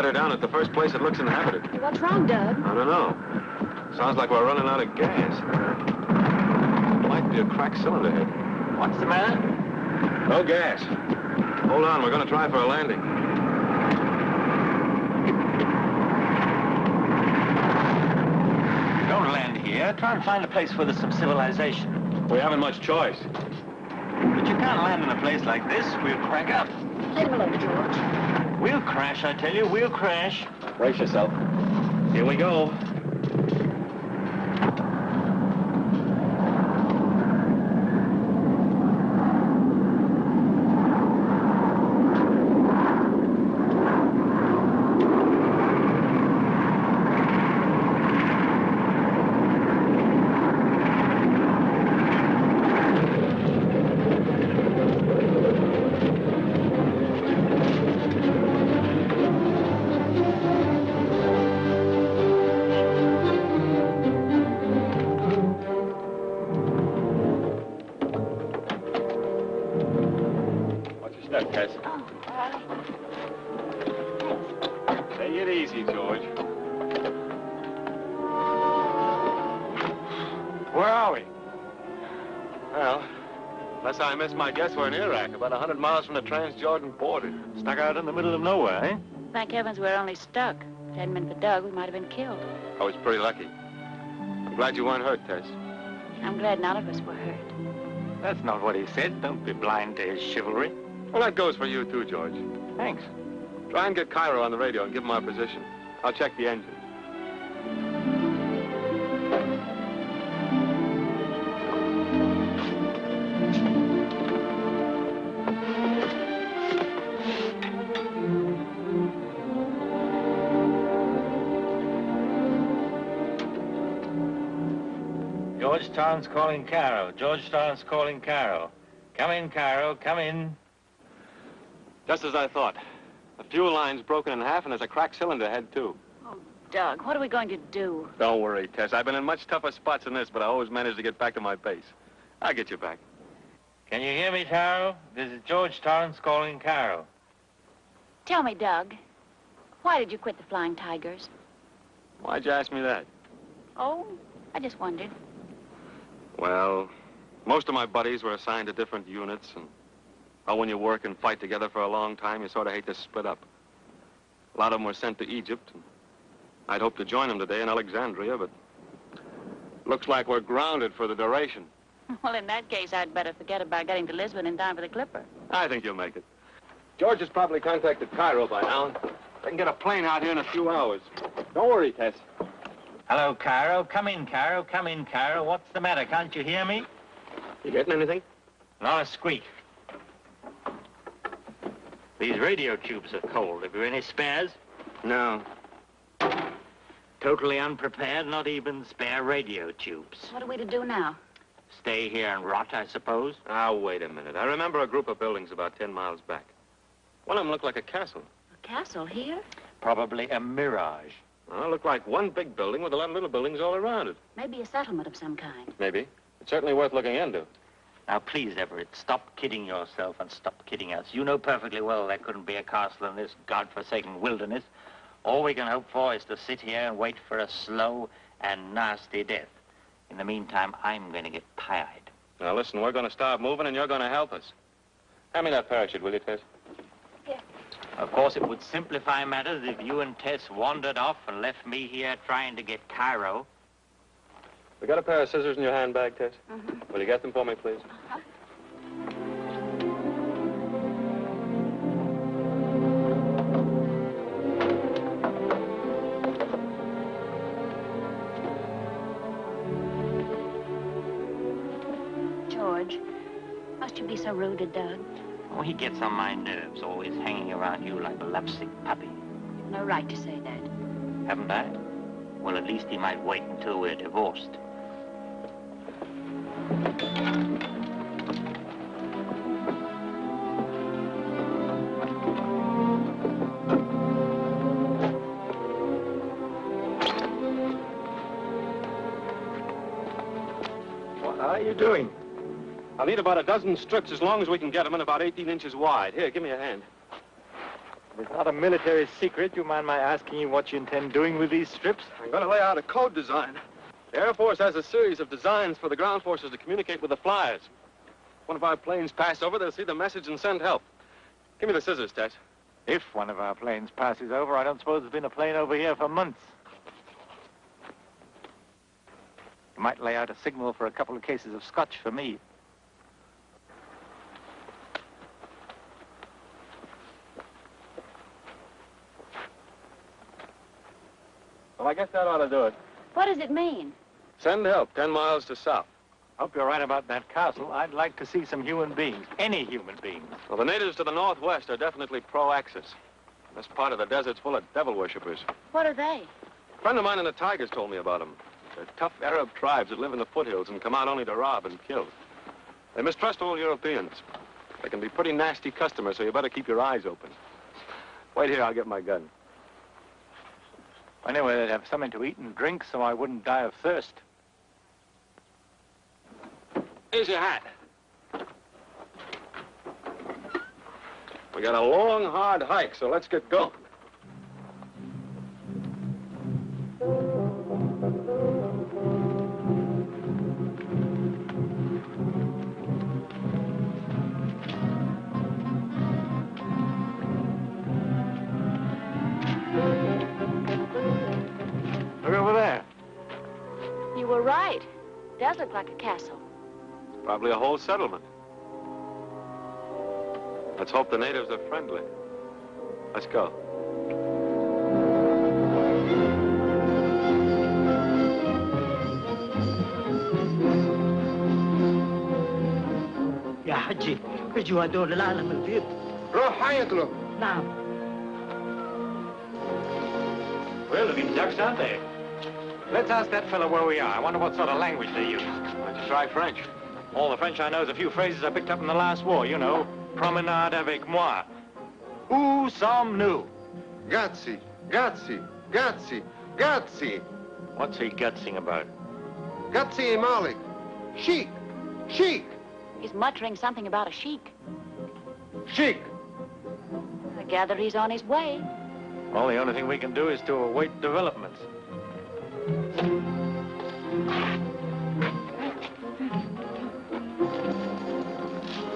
set her down at the first place that looks inhabited. What's wrong, Doug? I don't know. Sounds like we're running out of gas. Might be a cracked cylinder head. What's the matter? No gas. Hold on, we're going to try for a landing. Don't land here. Try and find a place where there's some civilization. We haven't much choice. But you can't land in a place like this. We'll crack up. Let him alone, George. We'll crash, I tell you. We'll crash. Brace yourself. Here we go. Take it easy, George. Where are we? Well, unless I missed my guess, we're in Iraq, about 100 miles from the Trans-Jordan border. Stuck out in the middle of nowhere, eh? Thank heavens we're only stuck. If it hadn't been for Doug, we might have been killed. I was pretty lucky. I'm glad you weren't hurt, Tess. I'm glad none of us were hurt. That's not what he said. Don't be blind to his chivalry. Well, that goes for you, too, George. Thanks. Try and get Cairo on the radio and give him our position. I'll check the engine. Georgetown's calling Cairo. Georgetown's calling Cairo. Come in, Cairo. Come in. Just as I thought. The fuel line's broken in half and there's a cracked cylinder head, too. Oh, Doug, what are we going to do? Don't worry, Tess. I've been in much tougher spots than this, but I always manage to get back to my base. I'll get you back. Can you hear me, Cairo? This is Georgetown's calling Cairo. Tell me, Doug, why did you quit the Flying Tigers? Why'd you ask me that? Oh, I just wondered. Well, most of my buddies were assigned to different units, and when you work and fight together for a long time, you sort of hate to split up. A lot of them were sent to Egypt. And I'd hoped to join them today in Alexandria, but looks like we're grounded for the duration. Well, in that case, I'd better forget about getting to Lisbon in time for the Clipper. I think you'll make it. George has probably contacted Cairo by now. They can get a plane out here in a few hours. Don't worry, Tess. Hello, Cairo. Come in, Cairo. Come in, Cairo. What's the matter? Can't you hear me? You getting anything? Not a squeak. These radio tubes are cold. Have you any spares? No. Totally unprepared, not even spare radio tubes. What are we to do now? Stay here and rot, I suppose. Ah, wait a minute. I remember a group of buildings about 10 miles back. One of them looked like a castle. A castle here? Probably a mirage. Well, it looked like one big building with a lot of little buildings all around it. Maybe a settlement of some kind. Maybe. It's certainly worth looking into. Now, please, Everett, stop kidding yourself and stop kidding us. You know perfectly well there couldn't be a castle in this godforsaken wilderness. All we can hope for is to sit here and wait for a slow and nasty death. In the meantime, I'm going to get pied. Now, listen, we're going to start moving, and you're going to help us. Hand me that parachute, will you, Tess? Here. Of course, it would simplify matters if you and Tess wandered off and left me here trying to get Cairo. We got a pair of scissors in your handbag, Tess? Mm-hmm. Will you get them for me, please? Uh-huh. George, must you be so rude to Doug? Oh, he gets on my nerves, always hanging around you like a lovesick puppy. You've no right to say that. Haven't I? Well, at least he might wait until we're divorced. What are you doing? I'll need about a dozen strips as long as we can get them and about 18 inches wide. Here, give me a hand. If it's not a military secret, you mind my asking you what you intend doing with these strips? I'm going to lay out a code design. The Air Force has a series of designs for the ground forces to communicate with the flyers. If one of our planes pass over, they'll see the message and send help. Give me the scissors, Tesh. If one of our planes passes over, I don't suppose there's been a plane over here for months. You might lay out a signal for a couple of cases of scotch for me. Well, I guess that ought to do it. What does it mean? Send help 10 miles to south. Hope you're right about that castle. I'd like to see some human beings. Any human beings. Well, the natives to the northwest are definitely pro-Axis. This part of the desert's full of devil worshippers. What are they? A friend of mine in the Tigers told me about them. They're tough Arab tribes that live in the foothills and come out only to rob and kill. They mistrust all Europeans. They can be pretty nasty customers, so you better keep your eyes open. Wait here, I'll get my gun. Anyway, they'd have something to eat and drink so I wouldn't die of thirst. Here's your hat. We got a long, hard hike, so let's get going. Look over there. You were right. It does look like a castle. Probably a whole settlement. Let's hope the natives are friendly. Let's go. يا حجي اجوا هدول العالم البيض. روح حيط له. نعم. Well, they've been ducks, aren't they? Let's ask that fellow where we are. I wonder what sort of language they use. Why don't you try French? All the French I know is a few phrases I picked up in the last war, you know. Promenade avec moi. Où sommes-nous? Gazzi, Gazzi, Gazzi, Gazzi. What's he gutsing about? Gazzi Malik. Sheik, sheik, He's muttering something about a sheik. sheik. I gather he's on his way. Well, the only thing we can do is to await developments.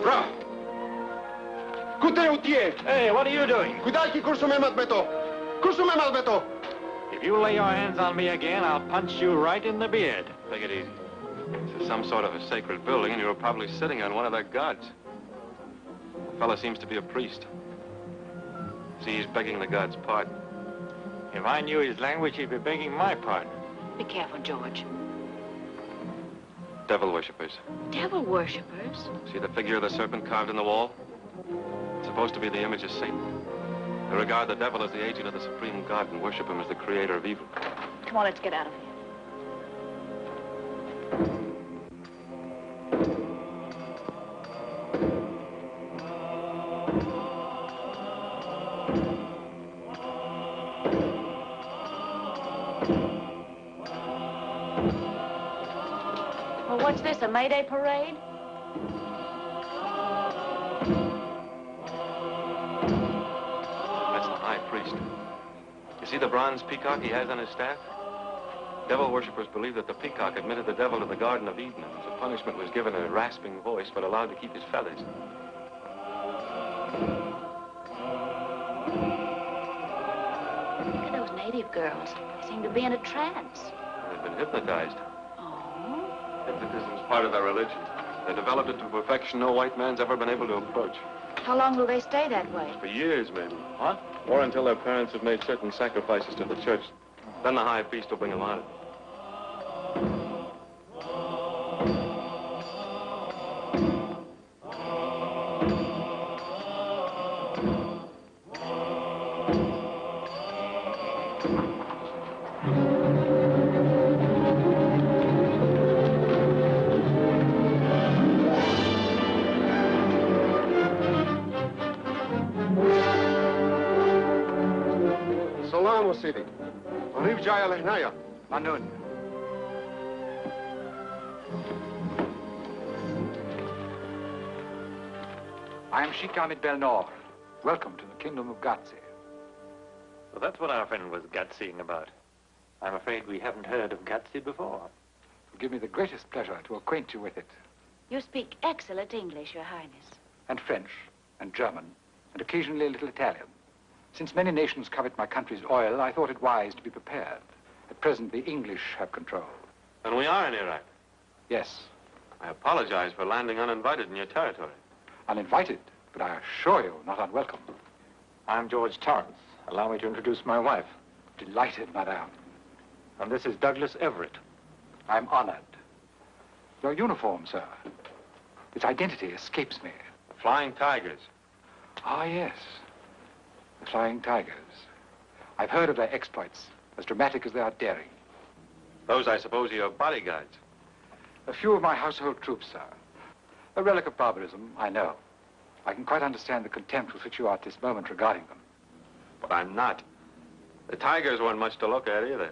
Rah. Kute Hey, what are you doing? Kudaki kursume matbeto. Kursume matbeto. If you lay your hands on me again, I'll punch you right in the beard. Take it easy. This is some sort of a sacred building, and you were probably sitting on one of their gods. The fella seems to be a priest. See, he's begging the god's pardon. If I knew his language, he'd be begging my pardon. Be careful, George. Devil worshippers. Devil worshippers? See the figure of the serpent carved in the wall? It's supposed to be the image of Satan. They regard the devil as the agent of the supreme god and worship him as the creator of evil. Come on, let's get out of here. Well, what's this, a May Day parade? That's the high priest. You see the bronze peacock he has on his staff? Devil worshippers believe that the peacock admitted the devil to the Garden of Eden, and as a punishment was given a rasping voice, but allowed to keep his feathers. Look at those native girls. They seem to be in a trance. They've been hypnotized. Oh? Hypnotism's part of their religion. They developed it to a perfection no white man's ever been able to approach. How long will they stay that way? For years, maybe. What? Or until their parents have made certain sacrifices to the church. Then the high priest will bring them out. Salamu Sidi. Arif jaya lehnaya. Manun. I am Sheik Ahmed Belnor. Welcome to the Kingdom of Gazzi. Well, that's what our friend was gutsying about. I'm afraid we haven't heard of gutsy before. It will give me the greatest pleasure to acquaint you with it. You speak excellent English, Your Highness. And French, and German, and occasionally a little Italian. Since many nations covet my country's oil, I thought it wise to be prepared. At present, the English have control. And we are in Iraq. Yes, I apologize for landing uninvited in your territory. uninvited, but I assure you, not unwelcome. I'm George Torrance. Allow me to introduce my wife. Delighted, madame. And this is Douglas Everett. I'm honored. Your uniform, sir. Its identity escapes me. Flying Tigers. Ah, yes. The Flying Tigers. I've heard of their exploits, as dramatic as they are daring. Those, I suppose, are your bodyguards. A few of my household troops, sir. A relic of barbarism, I know. I can quite understand the contempt with which you are at this moment regarding them. But I'm not. The Tigers weren't much to look at either.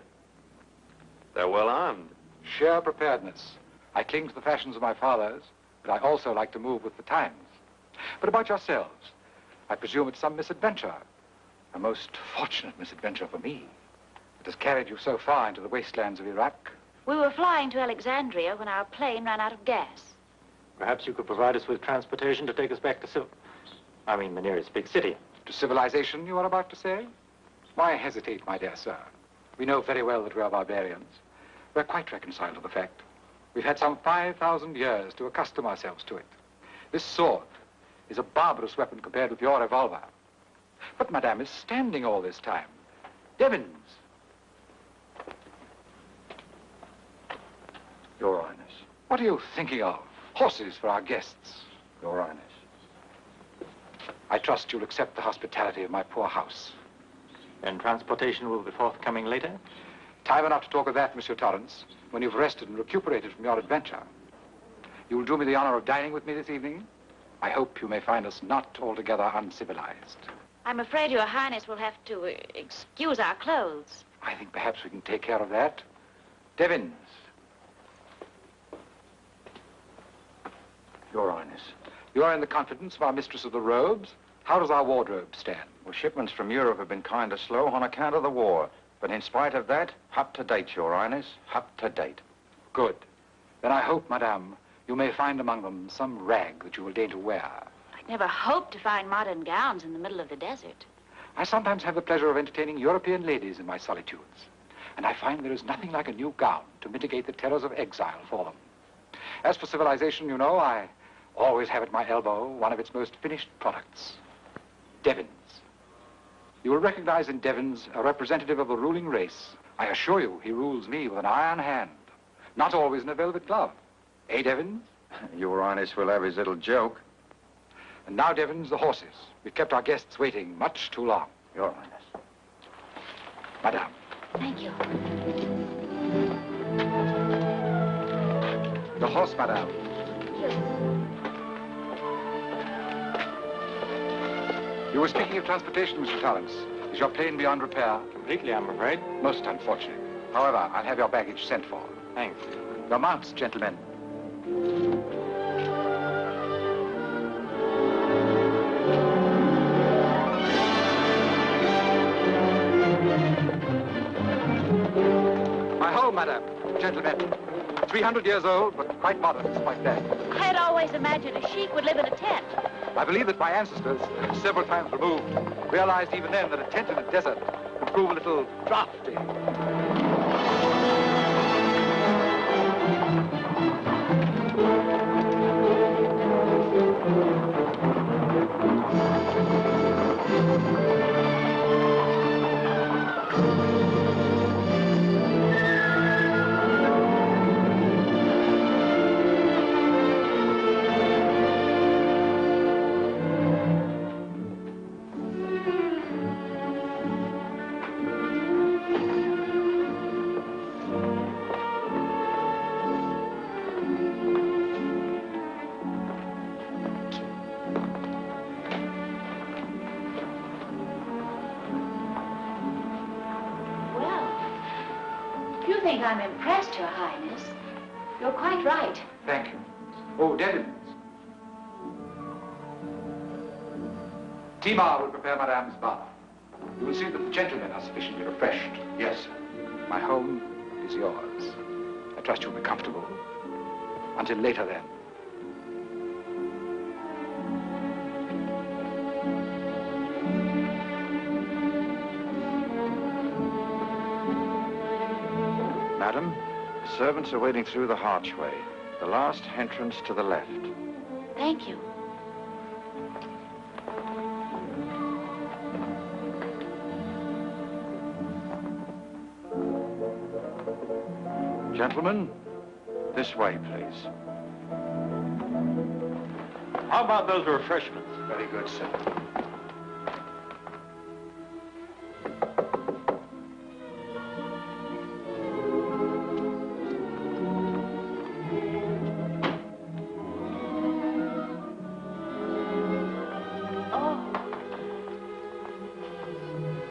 They're well armed. Sheer preparedness. I cling to the fashions of my fathers, but I also like to move with the times. But about yourselves, I presume it's some misadventure. A most fortunate misadventure for me. It has carried you so far into the wastelands of Iraq. We were flying to Alexandria when our plane ran out of gas. Perhaps you could provide us with transportation to take us back to the nearest big city. To civilization, you are about to say? Why hesitate, my dear sir? We know very well that we are barbarians. We're quite reconciled to the fact. We've had some 5,000 years to accustom ourselves to it. This sword is a barbarous weapon compared with your revolver. But Madame is standing all this time. Devons. Your Highness. What are you thinking of? Horses for our guests. Your Highness. I trust you'll accept the hospitality of my poor house. And transportation will be forthcoming later? Time enough to talk of that, Monsieur Torrance, when you've rested and recuperated from your adventure. You will do me the honor of dining with me this evening? I hope you may find us not altogether uncivilized. I'm afraid Your Highness will have to excuse our clothes. I think perhaps we can take care of that. Devons. Your Highness. You are in the confidence of our mistress of the robes. How does our wardrobe stand? Well, shipments from Europe have been kind of slow on account of the war. But in spite of that, up to date, Your Highness, up to date. Good. Then I hope, Madame, you may find among them some rag that you will deign to wear. I'd never hoped to find modern gowns in the middle of the desert. I sometimes have the pleasure of entertaining European ladies in my solitudes. And I find there is nothing like a new gown to mitigate the terrors of exile for them. As for civilization, you know, I always have at my elbow one of its most finished products. Devons. You will recognize in Devons a representative of the ruling race. I assure you, he rules me with an iron hand. Not always in a velvet glove. Eh, Devons? Your Highness will have his little joke. And now, Devons, the horses. We've kept our guests waiting much too long. Your Highness. Madame. Thank you. The horse, Madame. You were speaking of transportation, Mr. Torrance. Is your plane beyond repair? Completely, I'm afraid. Most unfortunate. However, I'll have your baggage sent for. Thanks. Your mounts, gentlemen. My home, madame. Gentlemen. 300 years old, but quite modern despite that. I had always imagined a sheik would live in a tent. I believe that my ancestors, several times removed, realized even then that a tent in a desert could prove a little drafty. I'm impressed, Your Highness. You're quite right. Thank you. Oh, Devons. Timar will prepare Madame's bath. You will see that the gentlemen are sufficiently refreshed. Yes, sir. My home is yours. I trust you'll be comfortable. Until later, then. Madam, the servants are waiting through the archway. The last entrance to the left. Thank you. Gentlemen, this way, please. How about those refreshments? Very good, sir.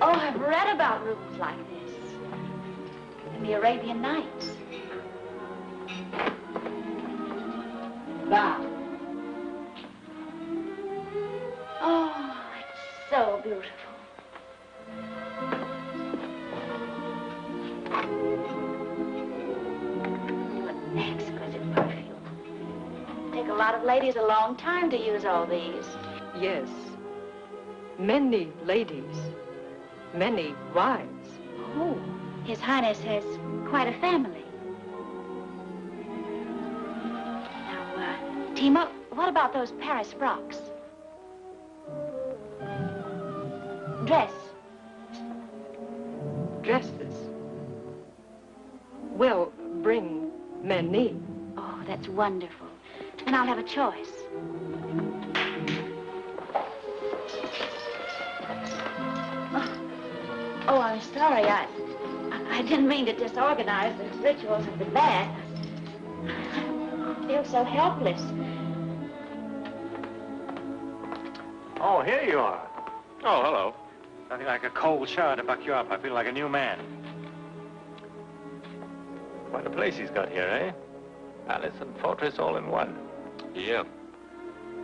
Oh, I've read about rooms like this in the Arabian Nights. Wow. Oh, it's so beautiful. What exquisite perfume. Take a lot of ladies a long time to use all these. Yes. Many ladies. Many wives. Oh, His Highness has quite a family. Now, Timo, what about those Paris frocks? Dress. Dresses. Well, bring many. Oh, that's wonderful. And I'll have a choice. Oh, I'm sorry. I didn't mean to disorganize the rituals of the bath. I feel so helpless. Oh, here you are. Oh, hello. Nothing like a cold shower to buck you up. I feel like a new man. Quite a place he's got here, eh? Palace and fortress all in one. Yeah.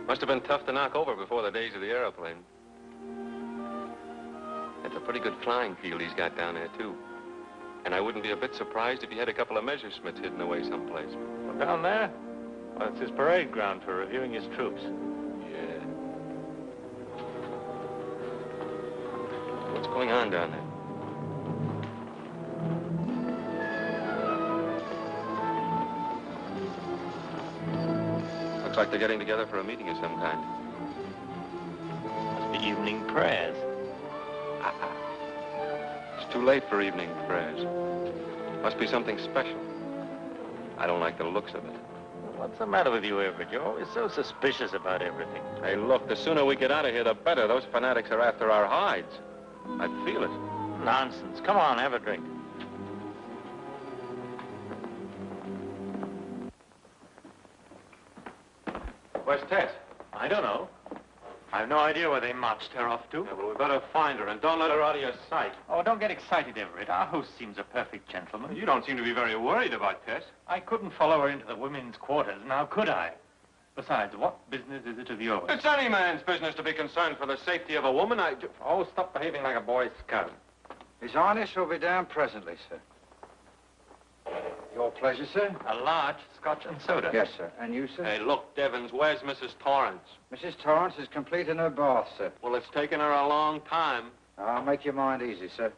Must have been tough to knock over before the days of the airplane. It's a pretty good flying field he's got down there, too. And I wouldn't be a bit surprised if he had a couple of Messerschmitts hidden away someplace. Well, down there? Well, it's his parade ground for reviewing his troops. Yeah. What's going on down there? Looks like they're getting together for a meeting of some kind. Must be evening prayers. It's too late for evening prayers. Must be something special. I don't like the looks of it. What's the matter with you, Everett? You're always so suspicious about everything. Hey, look, the sooner we get out of here, the better. Those fanatics are after our hides. I feel it. Nonsense. Come on, have a drink. Where's Tess? I don't know. I have no idea where they marched her off to. Yeah, well, we better find her, and don't let her out of your sight. Oh, don't get excited, Everett. Our host seems a perfect gentleman. You don't seem to be very worried about Tess. I couldn't follow her into the women's quarters, now could I? Besides, what business is it of yours? It's any man's business to be concerned for the safety of a woman. Oh, stop behaving like a boy scout. His Highness will be down presently, sir. Your pleasure, sir? A large scotch and soda. Yes, sir. And you, sir? Hey, look, Devons, where's Mrs. Torrance? Mrs. Torrance is complete in her bath, sir. Well, it's taken her a long time. I'll make your mind easy, sir.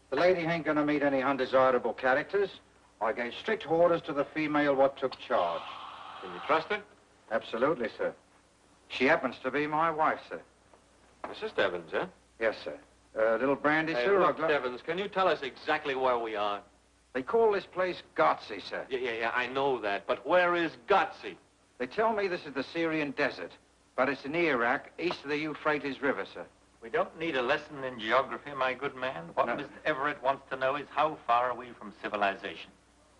The lady ain't gonna meet any undesirable characters. I gave strict orders to the female what took charge. Can you trust her? Absolutely, sir. She happens to be my wife, sir. Mrs. Devons, huh? Yes, sir. Little brandy, Hey, sir? look, Devons, can you tell us exactly where we are? They call this place Gotsy, sir. Yeah, I know that. But where is Gotsy? They tell me this is the Syrian desert, but it's in Iraq, east of the Euphrates River, sir. We don't need a lesson in geography, my good man. What No. Mr. Everett wants to know is how far are we from civilization?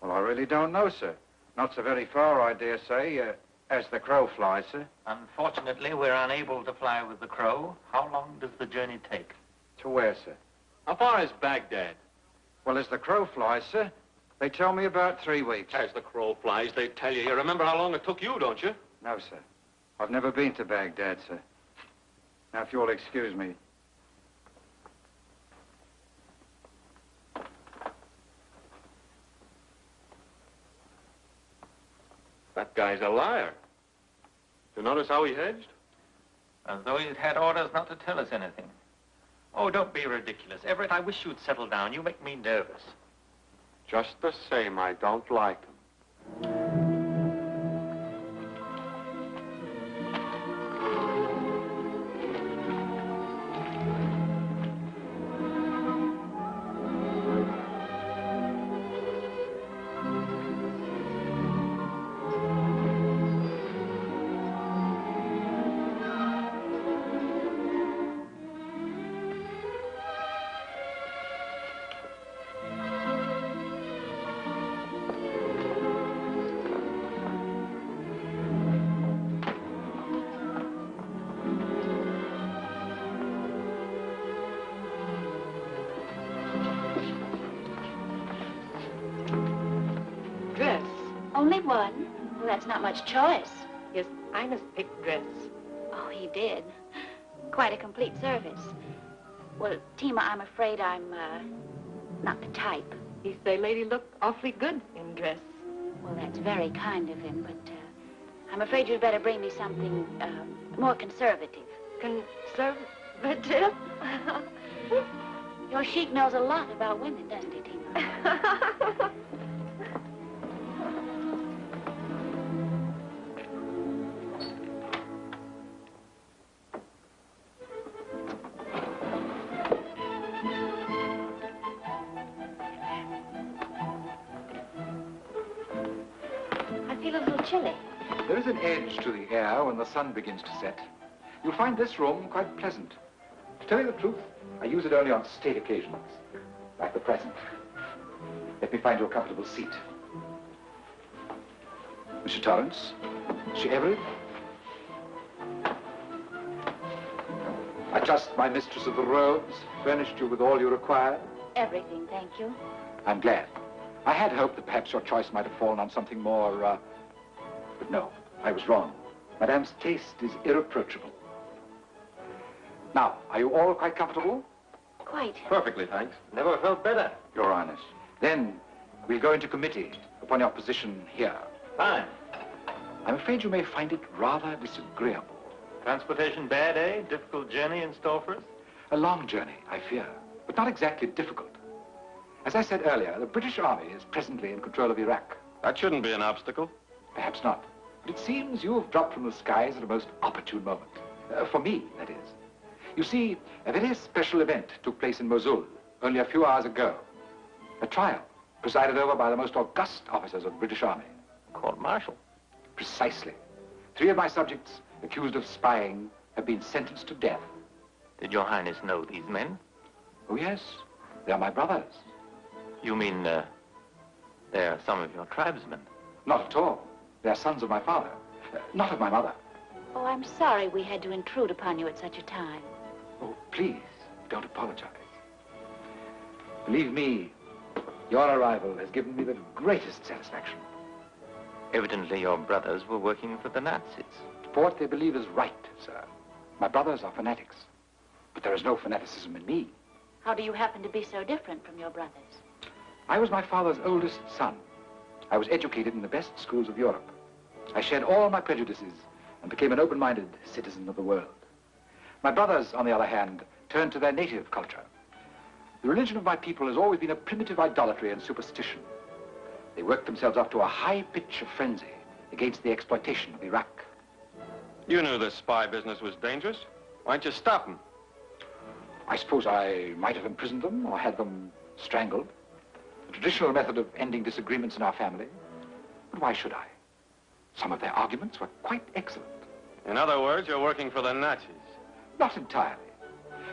Well, I really don't know, sir. Not so very far, I dare say, as the crow flies, sir. Unfortunately, we're unable to fly with the crow. How long does the journey take? To where, sir? How far is Baghdad? Well, as the crow flies, sir, they tell me about 3 weeks. As the crow flies, they tell you. You remember how long it took you, don't you? No, sir. I've never been to Baghdad, sir. Now, if you'll excuse me. That guy's a liar. You notice how he hedged? As though he'd had orders not to tell us anything. Oh, don't be ridiculous. Everett, I wish you'd settle down. You make me nervous. Just the same, I don't like him. Dress. Only one? Well, that's not much choice. Yes, Ines picked dress. Oh, he did. Quite a complete service. Well, Tima, I'm afraid I'm, not the type. He say lady look awfully good in dress. Well, that's very kind of him, but, I'm afraid you'd better bring me something, more conservative. Conservative? Your sheik knows a lot about women, doesn't he, Tima? I feel a little chilly. There is an edge to the air when the sun begins to set. You'll find this room quite pleasant. To tell you the truth, I use it only on state occasions, like the present. Let me find you a comfortable seat. Mr. Torrance, Mr. Everett. I trust my mistress of the robes furnished you with all you required. Everything, thank you. I'm glad. I had hoped that perhaps your choice might have fallen on something more, but no, I was wrong. Madame's taste is irreproachable. Now, are you all quite comfortable? Quite. Perfectly, thanks. Never felt better. Your Highness. Then we'll go into committee upon your position here. Fine. I'm afraid you may find it rather disagreeable. Transportation bad, eh? Difficult journey in store for us? A long journey, I fear, but not exactly difficult. As I said earlier, the British Army is presently in control of Iraq. That shouldn't be an obstacle. Perhaps not. But it seems you have dropped from the skies at a most opportune moment. For me, that is. You see, a very special event took place in Mosul only a few hours ago. A trial presided over by the most august officers of the British Army. Court-martial. Precisely. 3 of my subjects, accused of spying, have been sentenced to death. Did your Highness know these men? Oh, yes. They are my brothers. You mean, they're some of your tribesmen? Not at all. They are sons of my father, not of my mother. Oh, I'm sorry we had to intrude upon you at such a time. Oh, please, don't apologize. Believe me, your arrival has given me the greatest satisfaction. Evidently your brothers were working for the Nazis. For what they believe is right, sir. My brothers are fanatics, but there is no fanaticism in me. How do you happen to be so different from your brothers? I was my father's oldest son. I was educated in the best schools of Europe. I shed all my prejudices and became an open-minded citizen of the world. My brothers, on the other hand, turned to their native culture. The religion of my people has always been a primitive idolatry and superstition. They worked themselves up to a high pitch of frenzy against the exploitation of Iraq. You knew this spy business was dangerous. Why didn't you stop them? I suppose I might have imprisoned them or had them strangled. The traditional method of ending disagreements in our family. But why should I? Some of their arguments were quite excellent. In other words, you're working for the Nazis. Not entirely.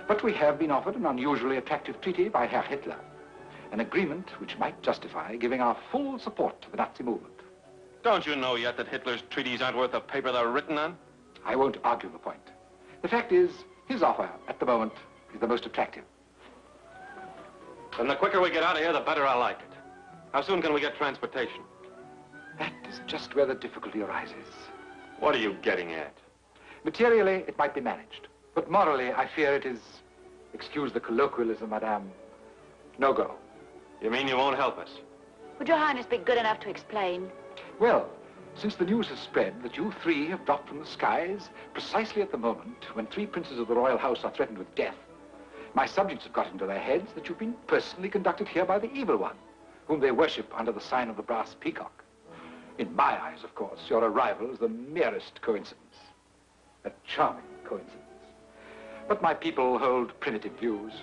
But we have been offered an unusually attractive treaty by Herr Hitler. An agreement which might justify giving our full support to the Nazi movement. Don't you know yet that Hitler's treaties aren't worth the paper they're written on? I won't argue the point. The fact is, his offer at the moment is the most attractive. Then the quicker we get out of here, the better I like it. How soon can we get transportation? That is just where the difficulty arises. What are you getting at? Materially, it might be managed. But morally, I fear it is, excuse the colloquialism, madame, no go. You mean you won't help us? Would your Highness be good enough to explain? Well, Since the news has spread that you three have dropped from the skies precisely at the moment when 3 princes of the royal house are threatened with death, my subjects have got into their heads that you've been personally conducted here by the evil one, whom they worship under the sign of the brass peacock. In my eyes, of course, your arrival is the merest coincidence. A charming coincidence. But my people hold primitive views.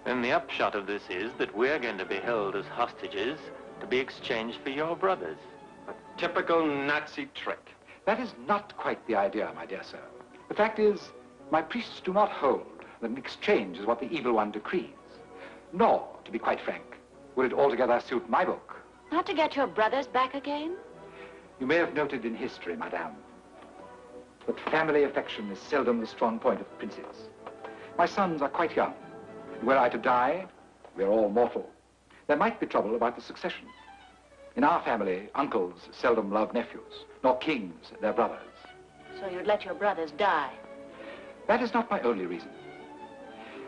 And the upshot of this is that we're going to be held as hostages to be exchanged for your brothers. A typical Nazi trick. That is not quite the idea, my dear sir. The fact is, my priests do not hold that an exchange is what the evil one decrees. Nor, to be quite frank, would it altogether suit my book. Not to get your brothers back again? You may have noted in history, madame, that family affection is seldom the strong point of princes. My sons are quite young, and were I to die, we're all mortal. There might be trouble about the succession. In our family, uncles seldom love nephews, nor kings their brothers. So you'd let your brothers die? That is not my only reason.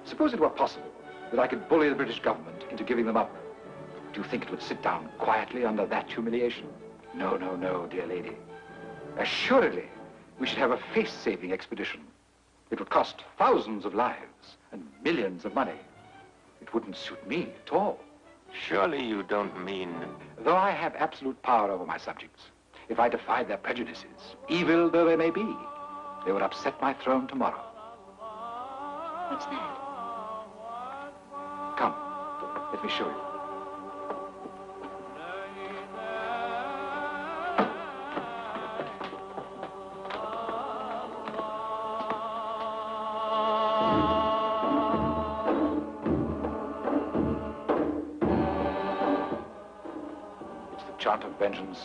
Suppose it were possible that I could bully the British government into giving them up. Do you think it would sit down quietly under that humiliation? No, no, no, dear lady. Assuredly, we should have a face-saving expedition. It would cost thousands of lives and millions of money. It wouldn't suit me at all. Surely you don't mean... Though I have absolute power over my subjects, if I defied their prejudices, evil though they may be, they would upset my throne tomorrow. What's that? Come, let me show you. It's the chant of vengeance,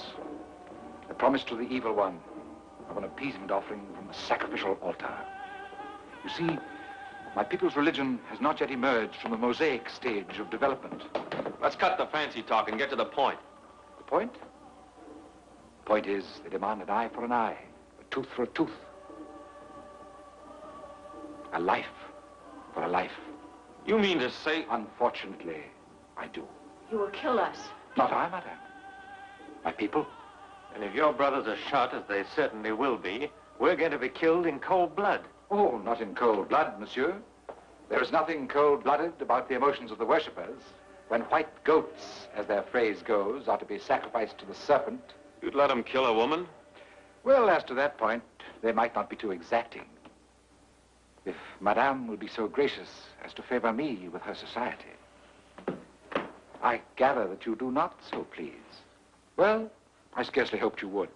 the promise to the evil one of an appeasement offering from the sacrificial altar. You see, my people's religion has not yet emerged from the mosaic stage of development. Let's cut the fancy talk and get to the point. The point? The point is, they demand an eye for an eye, a tooth for a tooth. A life for a life. You mean to say... Unfortunately, I do. You will kill us. Not I, madame. My people. And if your brothers are shot, as they certainly will be, we're going to be killed in cold blood. Oh, not in cold blood, monsieur. There is nothing cold-blooded about the emotions of the worshippers when white goats, as their phrase goes, are to be sacrificed to the serpent. You'd let them kill a woman? Well, as to that point, they might not be too exacting. If madame will be so gracious as to favor me with her society. I gather that you do not so please. Well, I scarcely hoped you would.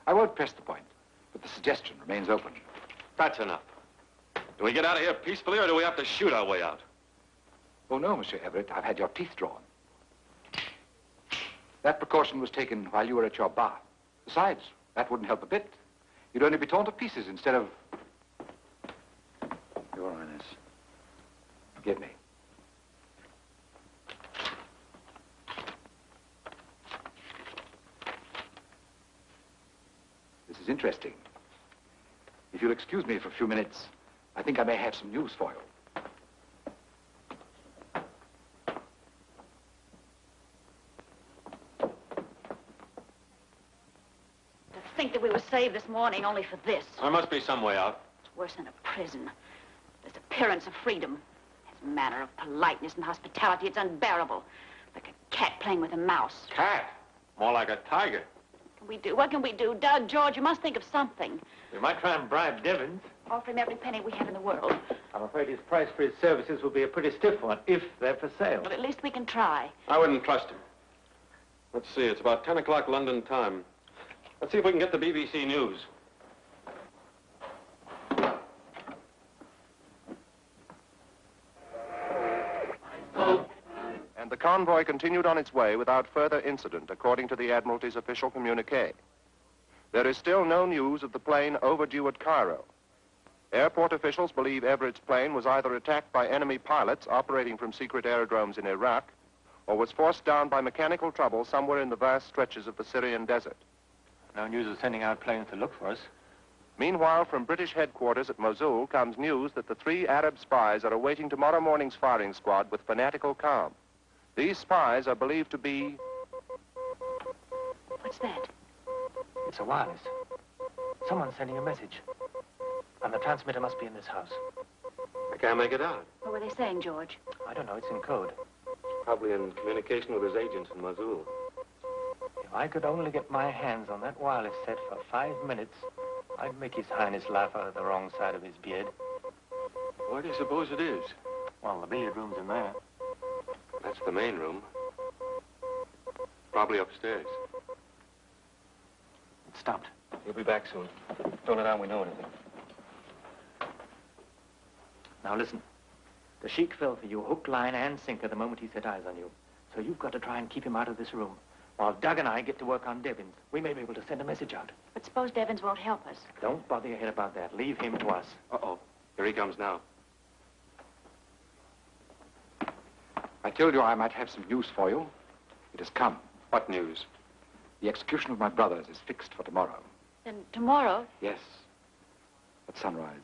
I won't press the point, but the suggestion remains open. That's enough. Do we get out of here peacefully, or do we have to shoot our way out? Oh, no, Monsieur Everett, I've had your teeth drawn. That precaution was taken while you were at your bath. Besides, that wouldn't help a bit. You'd only be torn to pieces instead of... Your Highness. Forgive me. This is interesting. If you'll excuse me for a few minutes, I think I may have some news for you. To think that we were saved this morning only for this. There must be some way out. It's worse than a prison. This appearance of freedom. His manner of politeness and hospitality, it's unbearable. Like a cat playing with a mouse. Cat? More like a tiger. What can we do? What can we do? Doug, George, you must think of something. We might try and bribe Devons. Offer him every penny we have in the world. I'm afraid his price for his services will be a pretty stiff one, if they're for sale. But at least we can try. I wouldn't trust him. Let's see, it's about 10 o'clock London time. Let's see if we can get the BBC News. And the convoy continued on its way without further incident, according to the Admiralty's official communique. There is still no news of the plane overdue at Cairo. Airport officials believe Everett's plane was either attacked by enemy pilots operating from secret aerodromes in Iraq, or was forced down by mechanical trouble somewhere in the vast stretches of the Syrian desert. No news of sending out planes to look for us. Meanwhile, from British headquarters at Mosul comes news that the 3 Arab spies are awaiting tomorrow morning's firing squad with fanatical calm. These spies are believed to be... What's that? It's a wireless. Someone's sending a message. And the transmitter must be in this house. I can't make it out. What were they saying, George? I don't know, it's in code. Probably in communication with his agents in Mosul. If I could only get my hands on that wireless set for 5 minutes, I'd make His Highness laugh out of the wrong side of his beard. Where do you suppose it is? Well, the billiard room's in there. That's the main room. Probably upstairs. It stopped. He'll be back soon. Don't let on we know anything. Now listen. The sheik fell for you hook, line, and sinker the moment he set eyes on you. So you've got to try and keep him out of this room. While Doug and I get to work on Devins, we may be able to send a message out. But suppose Devins won't help us. Don't bother your head about that. Leave him to us. Uh-oh. Here he comes now. I told you I might have some news for you. It has come. What news? The execution of my brothers is fixed for tomorrow. Then tomorrow? Yes, at sunrise.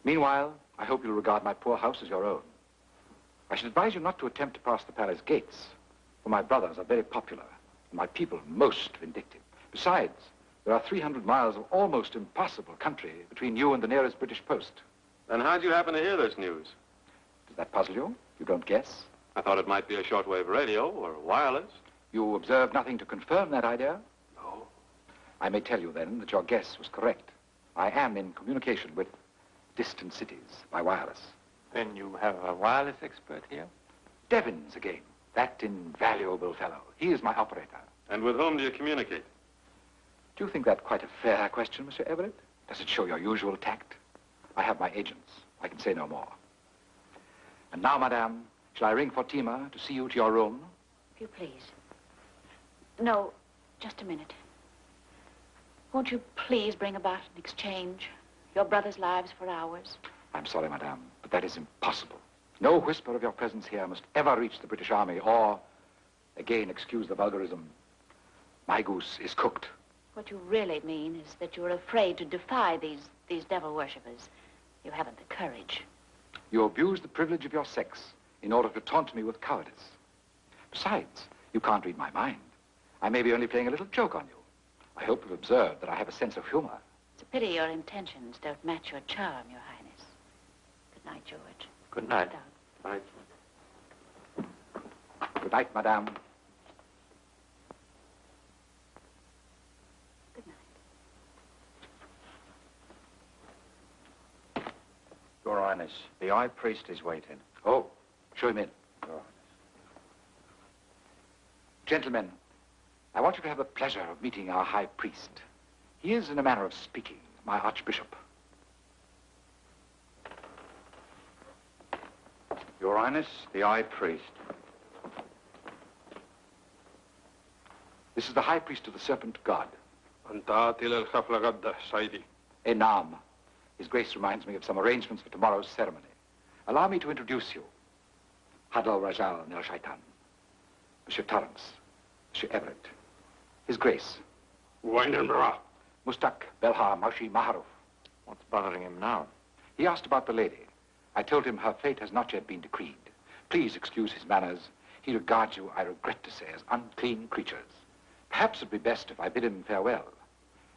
Meanwhile, I hope you'll regard my poor house as your own. I should advise you not to attempt to pass the palace gates, for my brothers are very popular, and my people most vindictive. Besides, there are 300 miles of almost impossible country between you and the nearest British post. Then how'd you happen to hear this news? Does that puzzle you? You don't guess? I thought it might be a shortwave radio or wireless. You observed nothing to confirm that idea? No. I may tell you then that your guess was correct. I am in communication with distant cities by wireless. Then you have a wireless expert here? Devins again. That invaluable fellow. He is my operator. And with whom do you communicate? Do you think that quite a fair question, Monsieur Everett? Does it show your usual tact? I have my agents. I can say no more. And now, madame, shall I ring Fatima to see you to your room? If you please. No, just a minute. Won't you please bring about an exchange? Your brothers' lives for ours? I'm sorry, madame, but that is impossible. No whisper of your presence here must ever reach the British Army, or, again, excuse the vulgarism, my goose is cooked. What you really mean is that you're afraid to defy these devil worshippers. You haven't the courage. You abuse the privilege of your sex in order to taunt me with cowardice. Besides, you can't read my mind. I may be only playing a little joke on you. I hope you've observed that I have a sense of humor. It's a pity your intentions don't match your charm, Your Highness. Good night, George. Good night. Right. Good night, madame. Good night. Your Highness, the High Priest is waiting. Oh, show him in. Your Highness. Gentlemen, I want you to have the pleasure of meeting our High Priest. He is, in a manner of speaking, my Archbishop. Your Highness, the High Priest. This is the High Priest of the Serpent God. Enam. His Grace reminds me of some arrangements for tomorrow's ceremony. Allow me to introduce you. Hadal Rajal Nil Shaitan. Monsieur Torrance. Monsieur Everett. His Grace. Mustak Belha Maushi Maharuf. What's bothering him now? He asked about the lady. I told him her fate has not yet been decreed. Please excuse his manners. He regards you, I regret to say, as unclean creatures. Perhaps it'd be best if I bid him farewell.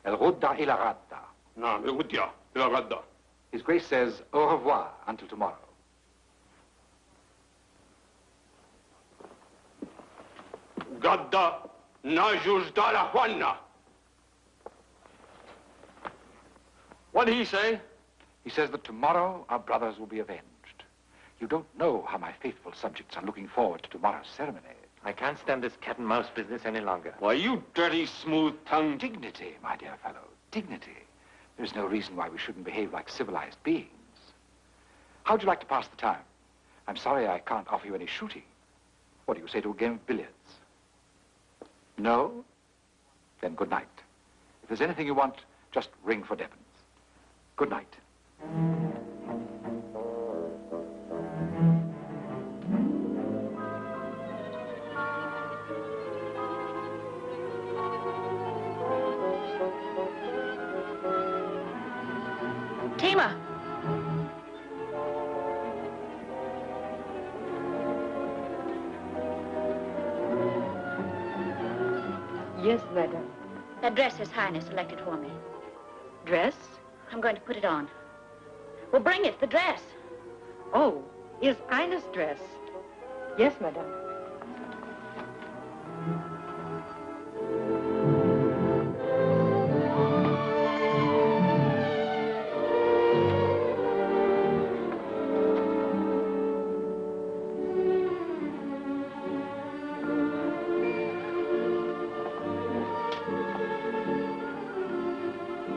El Rudda ila Radda. His Grace says au revoir until tomorrow. Gadda najuz dala Juana. What did he say? He says that tomorrow our brothers will be avenged. You don't know how my faithful subjects are looking forward to tomorrow's ceremony. I can't stand this cat and mouse business any longer. Why, you dirty, smooth-tongued... Dignity, my dear fellow, dignity. There's no reason why we shouldn't behave like civilized beings. How'd you like to pass the time? I'm sorry I can't offer you any shooting. What do you say to a game of billiards? No? Then good night. If there's anything you want, just ring for Devins. Good night. Tima! Yes, madam. That dress His Highness selected for me. Dress? I'm going to put it on. Well, bring it, the dress. Oh, His Highness dress. Yes, madame.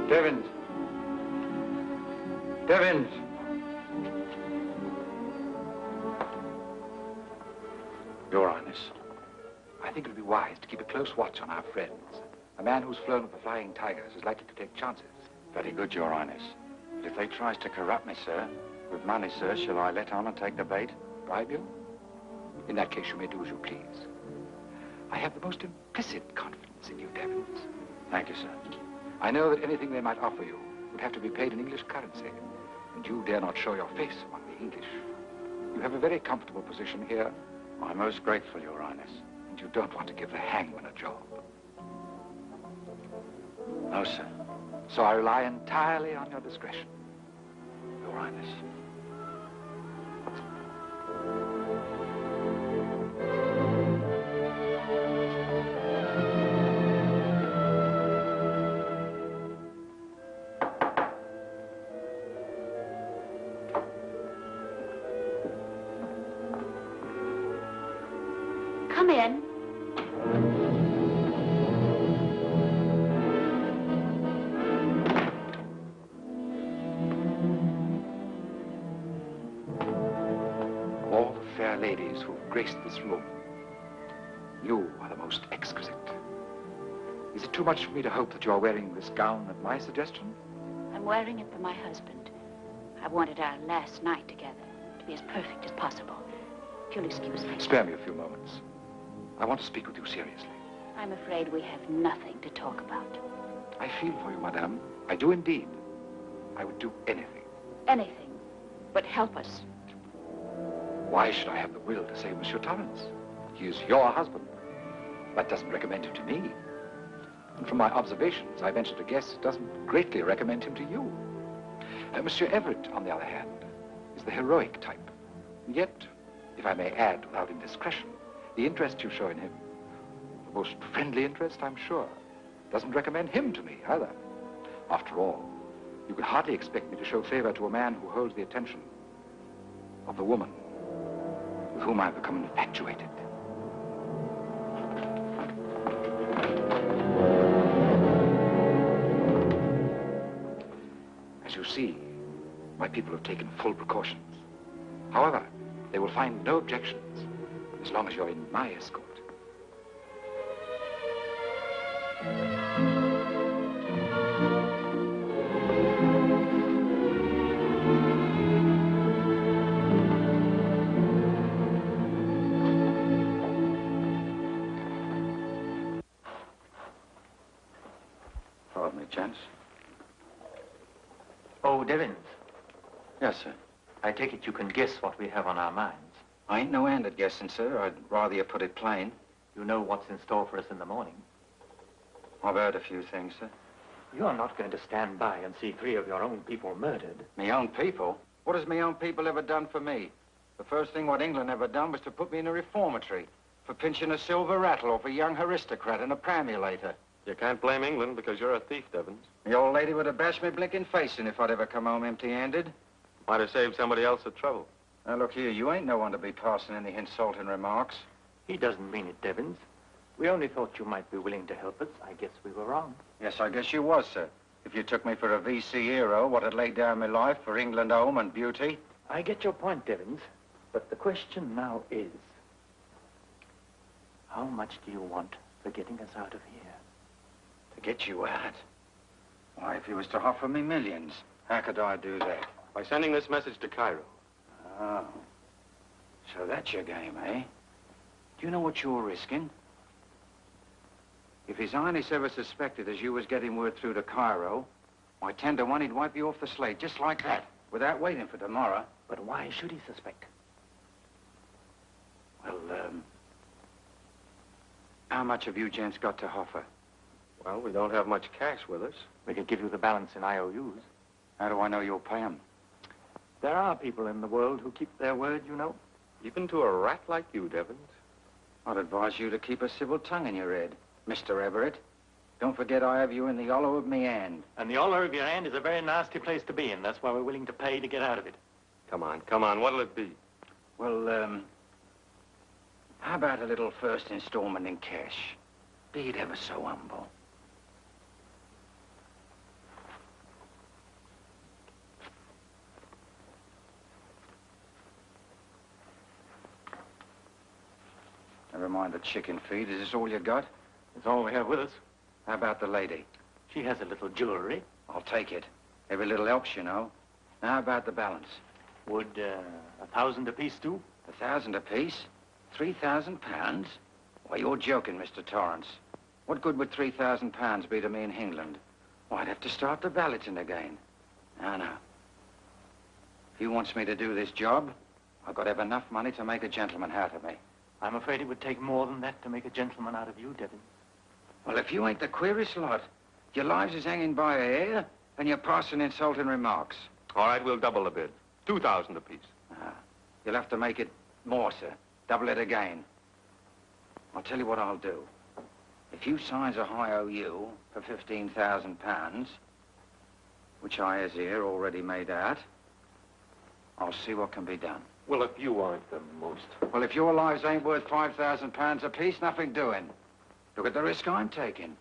Devins. Devins. Your Highness, I think it would be wise to keep a close watch on our friends. A man who's flown with the Flying Tigers is likely to take chances. Very good, Your Highness. But if they tries to corrupt me, sir, with money, sir, shall I let on and take the bait? Bribe you? In that case, you may do as you please. I have the most implicit confidence in you, Devins. Thank you, sir. I know that anything they might offer you would have to be paid in English currency, and you dare not show your face among the English. You have a very comfortable position here. I'm most grateful, Your Highness. And you don't want to give the hangman a job. No, sir. So I rely entirely on your discretion. Your Highness. Come in. Of all the fair ladies who've graced this room, you are the most exquisite. Is it too much for me to hope that you are wearing this gown at my suggestion? I'm wearing it for my husband. I wanted our last night together to be as perfect as possible. If you'll excuse me. Spare me a few moments. I want to speak with you seriously. I'm afraid we have nothing to talk about. I feel for you, madame. I do indeed. I would do anything. Anything but help us. Why should I have the will to save Monsieur Torrance? He is your husband. That doesn't recommend him to me. And from my observations, I venture to guess it doesn't greatly recommend him to you. Monsieur Everett, on the other hand, is the heroic type. And yet, if I may add without indiscretion, the interest you show in him, the most friendly interest, I'm sure, doesn't recommend him to me either. After all, you could hardly expect me to show favor to a man who holds the attention of the woman with whom I've become infatuated. As you see, my people have taken full precautions. However, they will find no objections as long as you're in my escort. Pardon me, gents. Oh, Devins, Yes, sir. I take it you can guess what we have on our minds. I ain't no hand at guessing, sir. I'd rather you put it plain. You know what's in store for us in the morning. I've heard a few things, sir. You're not going to stand by and see 3 of your own people murdered. Me own people? What has me own people ever done for me? The first thing what England ever done was to put me in a reformatory for pinching a silver rattle off a young aristocrat and a pramulator. You can't blame England because you're a thief, Devins. The old lady would have bashed me blinking face in if I'd ever come home empty-handed. Might have saved somebody else the trouble. Now, look here, you ain't no one to be passing any insulting remarks. He doesn't mean it, Devins. We only thought you might be willing to help us. I guess we were wrong. Yes, I guess you was, sir. If you took me for a VC hero, what had laid down my life for England, home, and beauty. I get your point, Devins. But the question now is, how much do you want for getting us out of here? To get you out? Why, if you was to offer me millions, how could I do that? By sending this message to Cairo. Oh. So that's your game, eh? Do you know what you're risking? If His Highness ever suspected as you was getting word through to Cairo, why, 10 to 1, he'd wipe you off the slate, just like that, without waiting for tomorrow. But why should he suspect? Well, how much have you gents got to offer? Well, we don't have much cash with us. We could give you the balance in IOUs. How do I know you'll pay 'em? There are people in the world who keep their word, you know. Even to a rat like you, Devins. I'd advise you to keep a civil tongue in your head, Mr. Everett. Don't forget I have you in the hollow of me hand. And the hollow of your hand is a very nasty place to be in. That's why we're willing to pay to get out of it. Come on. What'll it be? Well, how about a little first installment in cash? Be it ever so humble. Never mind the chicken feed. Is this all you got? It's all we have with us. How about the lady? She has a little jewelry. I'll take it. Every little helps, you know. Now, how about the balance? Would 1,000 apiece do? 1,000 apiece? 3,000 pounds? Why, you're joking, Mr. Torrance. What good would 3,000 pounds be to me in England? Well, I'd have to start the balloting again. No. If he wants me to do this job, I've got to have enough money to make a gentleman out of me. I'm afraid it would take more than that to make a gentleman out of you, Devin. Well, if you ain't the queerest lot, your lives is hanging by a hair, and you're passing insulting remarks. All right, we'll double the bid. 2,000 apiece. You'll have to make it more, sir. Double it again. I'll tell you what I'll do. If you signs a high OU for 15,000 pounds, which I has here already made out, I'll see what can be done. Well, if you aren't the most... Well, if your lives ain't worth 5,000 pounds apiece, nothing doing. Look at the risk I'm taking.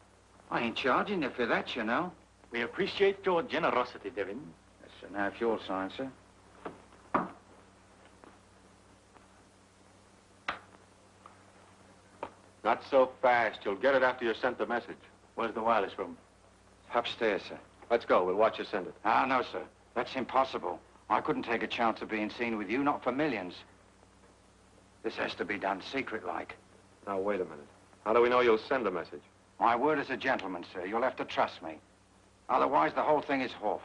I ain't charging you for that, you know. We appreciate your generosity, Devin. Yes, sir. Now, if you'll sign, sir. Not so fast. You'll get it after you sent the message. Where's the wireless room? Upstairs, sir. Let's go. We'll watch you send it. No, sir. That's impossible. I couldn't take a chance of being seen with you, not for millions. This has to be done secret-like. Now, wait a minute. How do we know you'll send a message? My word as a gentleman, sir. You'll have to trust me. Otherwise, the whole thing is off.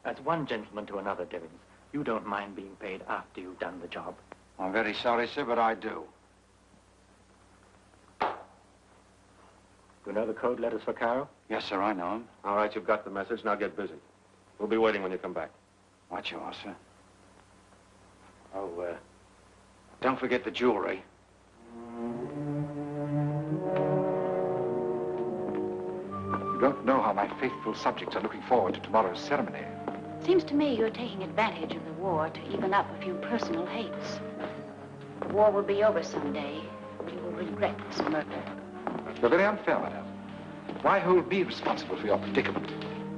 As one gentleman to another, Devins. You don't mind being paid after you've done the job. I'm very sorry, sir, but I do. You know the code letters for Cairo? Yes, sir, I know him. All right, you've got the message. Now get busy. We'll be waiting when you come back. Right you are, sir. Oh, don't forget the jewelry. You don't know how my faithful subjects are looking forward to tomorrow's ceremony. Seems to me you're taking advantage of the war to even up a few personal hates. The war will be over someday. You will regret this murder. You're very unfair, madame. Why hold me responsible for your predicament?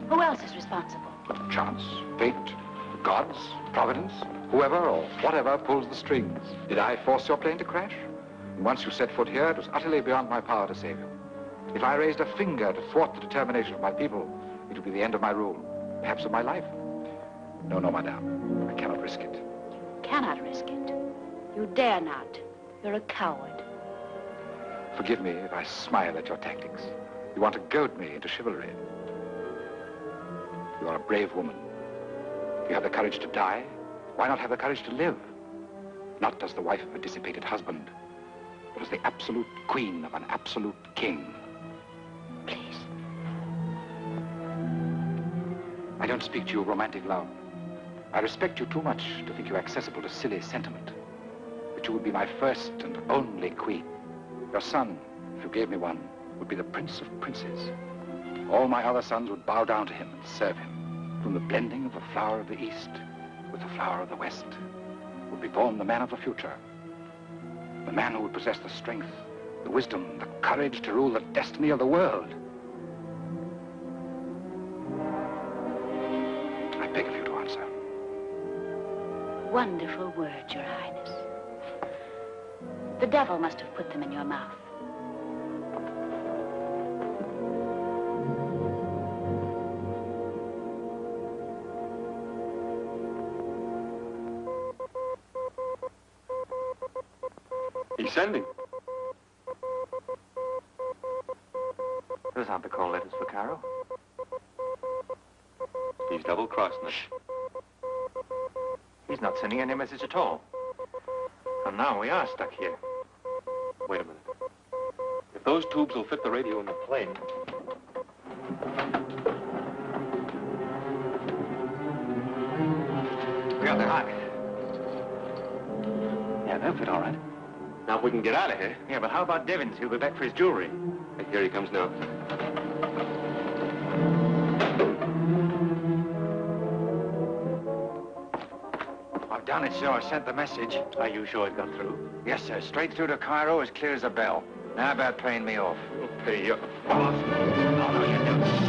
Who else is responsible? Chance, fate, gods, providence, whoever or whatever pulls the strings. Did I force your plane to crash? And once you set foot here, it was utterly beyond my power to save you. If I raised a finger to thwart the determination of my people, it would be the end of my rule, perhaps of my life. No, madame, I cannot risk it. You cannot risk it. You dare not. You're a coward. Forgive me if I smile at your tactics. You want to goad me into chivalry. You are a brave woman. If you have the courage to die, why not have the courage to live? Not as the wife of a dissipated husband, but as the absolute queen of an absolute king. Please. I don't speak to you of romantic love. I respect you too much to think you accessible to silly sentiment. But you would be my first and only queen. Your son, if you gave me one, would be the prince of princes. All my other sons would bow down to him and serve him. From the blending of the flower of the East with the flower of the West would be born the man of the future. The man who would possess the strength, the wisdom, the courage to rule the destiny of the world. I beg of you to answer. Wonderful words, Your Highness. The devil must have put them in your mouth. He's sending. Those aren't the call letters for Cairo. He's double-crossing us. He's not sending any message at all. And now we are stuck here. Wait a minute. If those tubes will fit the radio in the plane, Hi. Yeah, they'll fit all right. Now, if we can get out of here. Yeah, but how about Devins? He'll be back for his jewelry. Here he comes now. I've done it, sir. I sent the message. Are you sure it got through? Yes, sir. Straight through to Cairo, as clear as a bell. Now, how about paying me off? We'll pay you Oh, no, you don't.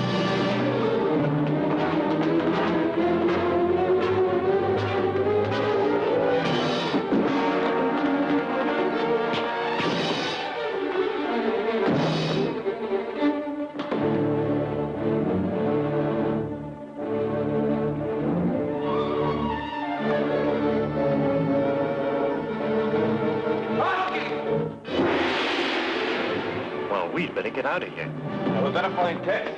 Well, we'd better get out of here. Now, we better find Ted.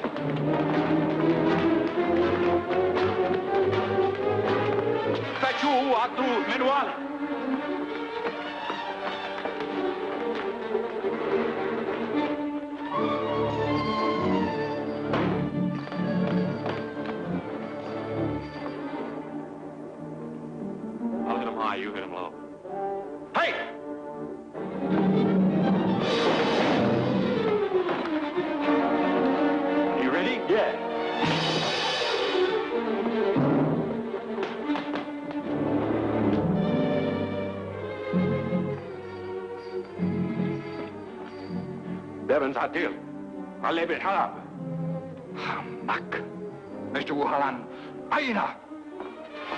Fachu, Atu, Menual. I'll hit him high, you hit him low. Hey! You ready? Yeah. Devins, hot deal. Alebe Harab. Hamak. Mr. Wuhalan. Aina.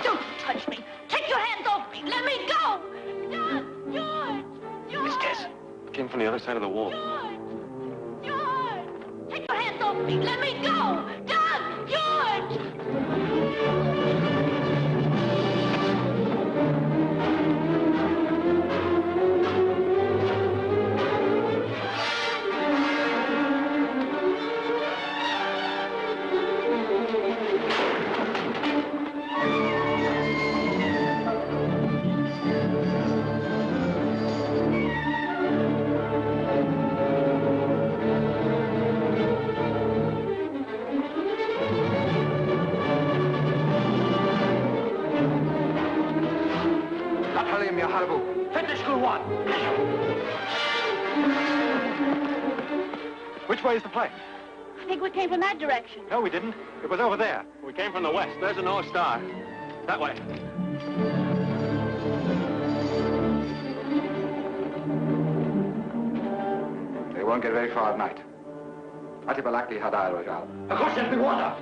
Don't touch me. Take your hands off me. Let me go. George! Miss Tess. Came from the other side of the wall. George! Take your hands off me. Let me go. George! Latalim Yaharbu. Finish school one. Which way is the plane? I think we came from that direction. No, we didn't. It was over there. We came from the west. There's a North Star. That way. They won't get very far at night. Atibalakti Hadai Rojal. Across the water!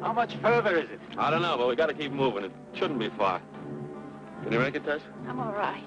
How much further is it? I don't know, but we got to keep moving. It shouldn't be far. Can you make it, Tess? I'm all right.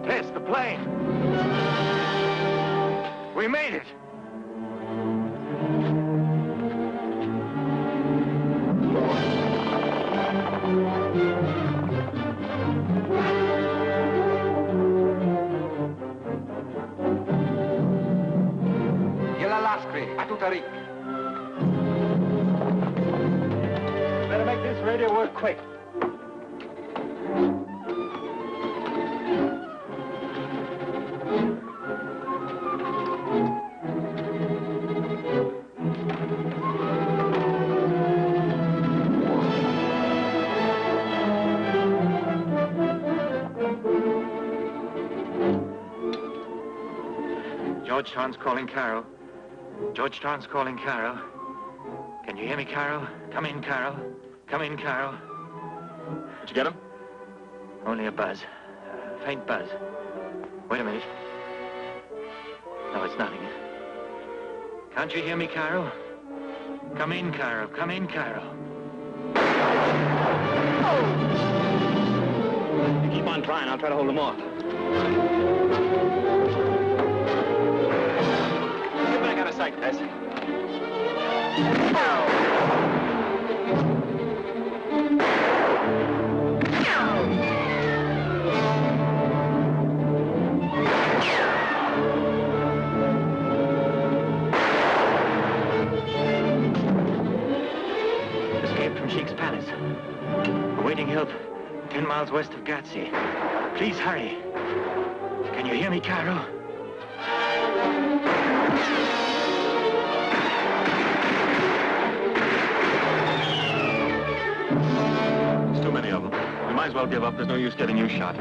Yes, the plane. We made it. Yelalaskri, Atutarik. Better make this radio work quick. Georgetown's calling Carol. Georgetown's calling Carol. Can you hear me, Carol? Come in, Carol. Come in, Carol. Did you get him? Only a buzz. faint buzz. Wait a minute. No, it's nothing. Can't you hear me, Cairo? Come in, Cairo. Come in, Cairo. You keep on trying. I'll try to hold them off. Get back out of sight, Tess. Escaped from Sheik's palace. Awaiting help 10 miles west of Gazi. Please hurry. Can you hear me, Cairo? There's too many of them. We might as well give up. There's no use getting you shot.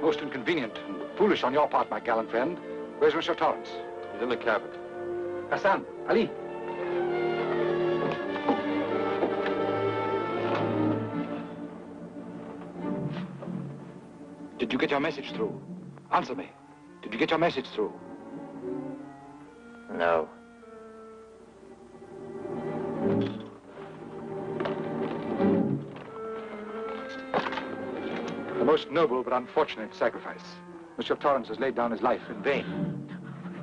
Most inconvenient and foolish on your part, my gallant friend. Where's Monsieur Torrance? He's in the cabin. Hassan, Ali. Did you get your message through? Answer me. Did you get your message through? No. The most noble but unfortunate sacrifice. Monsieur Torrance has laid down his life in vain.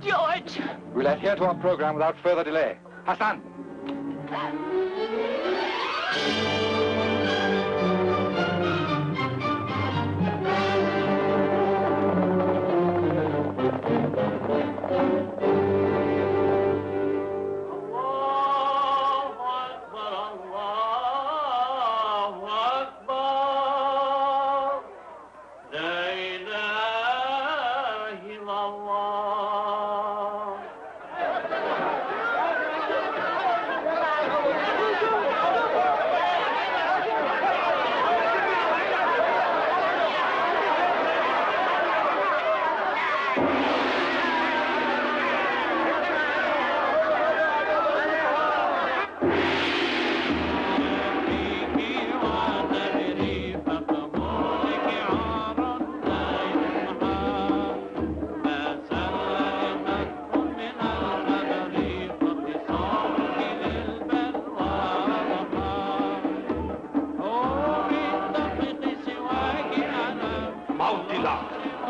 George! We'll adhere to our program without further delay. Hassan!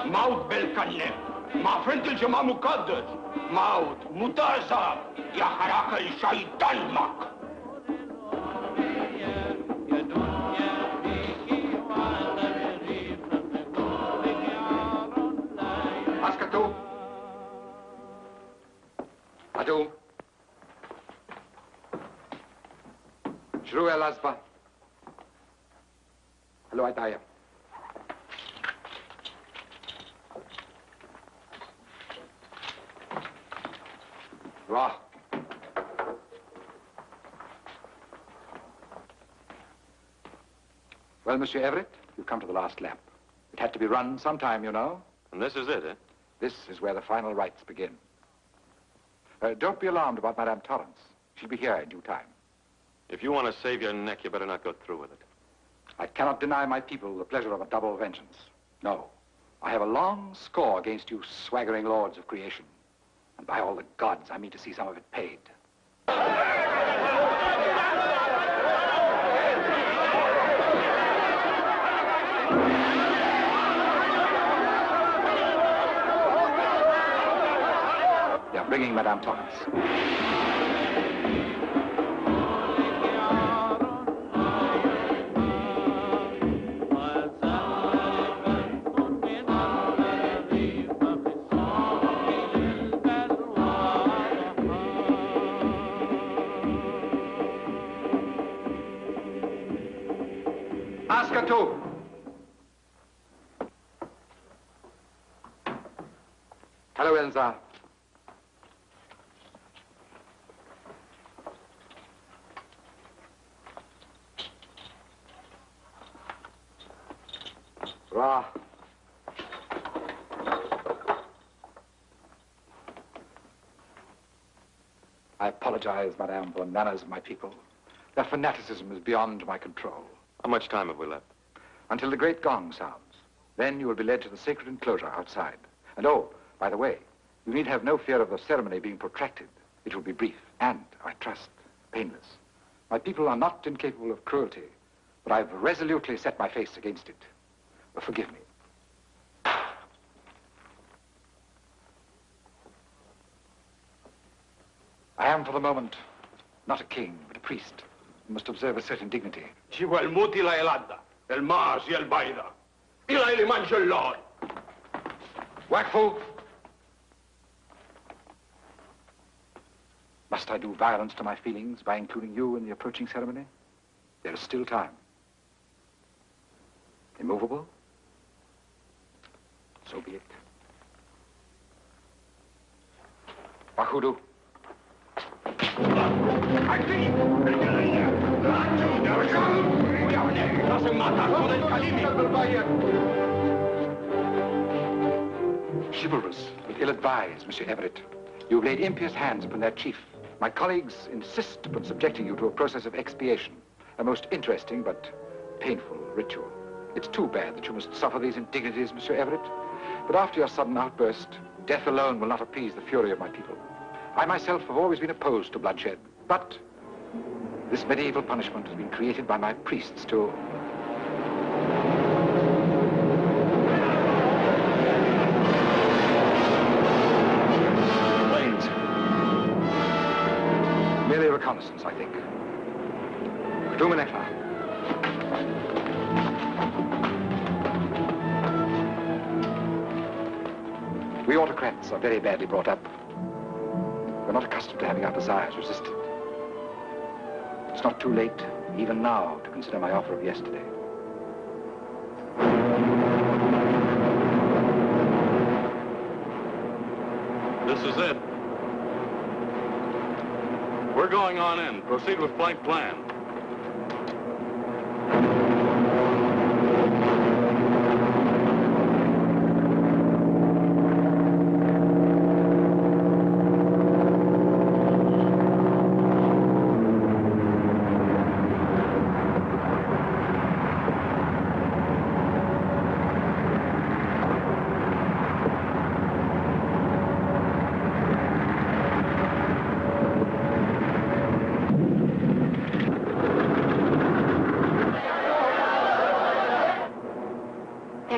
موت بالكلم ما فهمتش ما مقدس موت متاسف يا حراك الشيطان مك اسكتوا عدو شروع الأزبة هلو عدايا Ruth. Well, Monsieur Everett, you've come to the last lap. It had to be run sometime, you know. And this is it, eh? This is where the final rites begin. Don't be alarmed about Madame Torrance. She'll be here in due time. If you want to save your neck, you better not go through with it. I cannot deny my people the pleasure of a double vengeance. No. I have a long score against you swaggering lords of creation. And by all the gods, I mean to see some of it paid. They are bringing Madame Torrance. Ascatu! Hello, Elza. Ah. I apologize, madame, for the manners of my people. Their fanaticism is beyond my control. How much time have we left? Until the great gong sounds. Then you will be led to the sacred enclosure outside. And oh, by the way, you need have no fear of the ceremony being protracted. It will be brief and, I trust, painless. My people are not incapable of cruelty, but I've resolutely set my face against it. Forgive me. I am, for the moment, not a king, but a priest. You must observe a certain dignity. جيبوا الموت إلى العدة الماس يا البيضة إلى لمن جلال. Wakfu! Must I do violence to my feelings by including you in the approaching ceremony? There is still time. Immovable? So be it. Wahudu. Chivalrous, but ill-advised, Monsieur Everett. You've laid impious hands upon their chief. My colleagues insist upon subjecting you to a process of expiation, a most interesting but painful ritual. It's too bad that you must suffer these indignities, Monsieur Everett. But after your sudden outburst, death alone will not appease the fury of my people. I myself have always been opposed to bloodshed, but this medieval punishment has been created by my priests to... Planes. Merely a reconnaissance, I think. Dumenekla. We autocrats are very badly brought up. We're not accustomed to having our desires resisted. It's not too late, even now, to consider my offer of yesterday. This is it. We're going on in. Proceed with flight plan.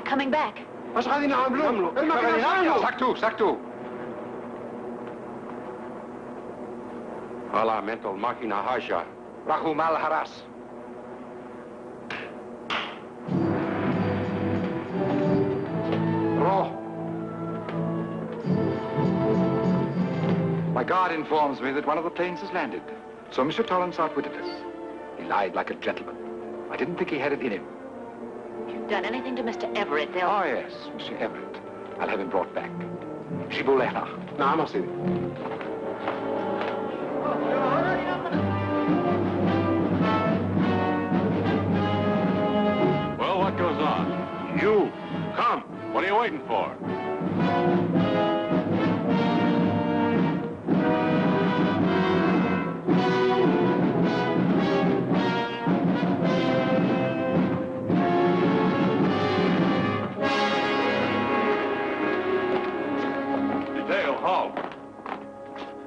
Coming back. ايش قاعدين يعملوا؟ Saktu, Saktu. هلا mental máquina haja. Rahu mal haras. Roh. My guard informs me that one of the planes has landed. So Monsieur Torrance outwitted us. He lied like a gentleman. I didn't think he had it in him. Done anything to Mr. Everett, they'll... Oh, yes, Monsieur Everett. I'll have him brought back. Shibulena. نعم سيدي. Well, what goes on? You, come. What are you waiting for?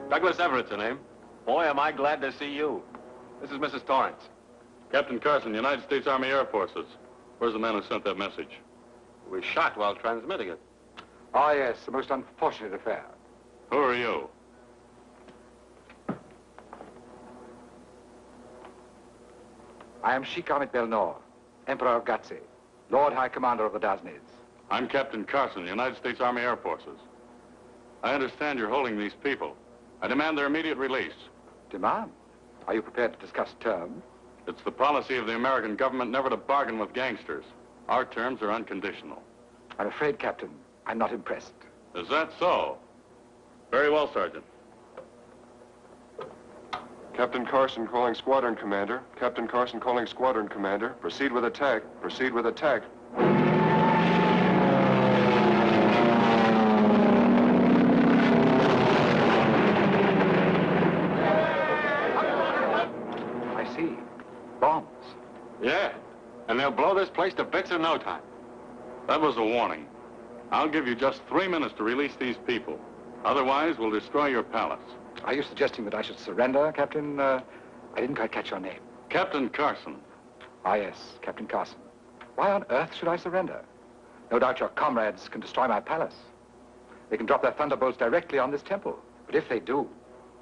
Douglas Everett's the name. Boy, am I glad to see you. This is Mrs. Torrance. Captain Carson, United States Army Air Forces. Where's the man who sent that message? We was shot while transmitting it. Oh, yes, a most unfortunate affair. Who are you? I am Sheik Belnor, Emperor of Gatse, Lord High Commander of the Daznez. I'm Captain Carson, United States Army Air Forces. I understand you're holding these people. I demand their immediate release. Demand? Are you prepared to discuss terms? It's the policy of the American government never to bargain with gangsters. Our terms are unconditional. I'm afraid, Captain, I'm not impressed. Is that so? Very well, Sergeant. Captain Carson calling squadron commander. Captain Carson calling squadron commander. Proceed with attack. Proceed with attack. gonna blow this place to bits in no time. That was a warning. I'll give you just 3 minutes to release these people. Otherwise, we'll destroy your palace. Are you suggesting that I should surrender, Captain? I didn't quite catch your name. Captain Carson. Ah, yes, Captain Carson. Why on earth should I surrender? No doubt your comrades can destroy my palace. They can drop their thunderbolts directly on this temple. But if they do,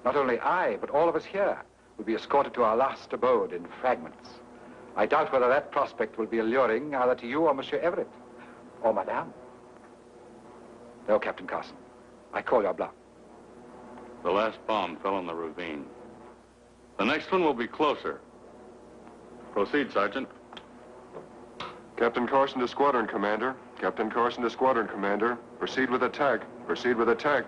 not only I, but all of us here will be escorted to our last abode in fragments. I doubt whether that prospect will be alluring either to you or Monsieur Everett, or Madame. No, Captain Carson, I call your bluff. The last bomb fell in the ravine. The next one will be closer. Proceed, Sergeant. Captain Carson to Squadron Commander. Captain Carson to Squadron Commander. Proceed with attack. Proceed with attack.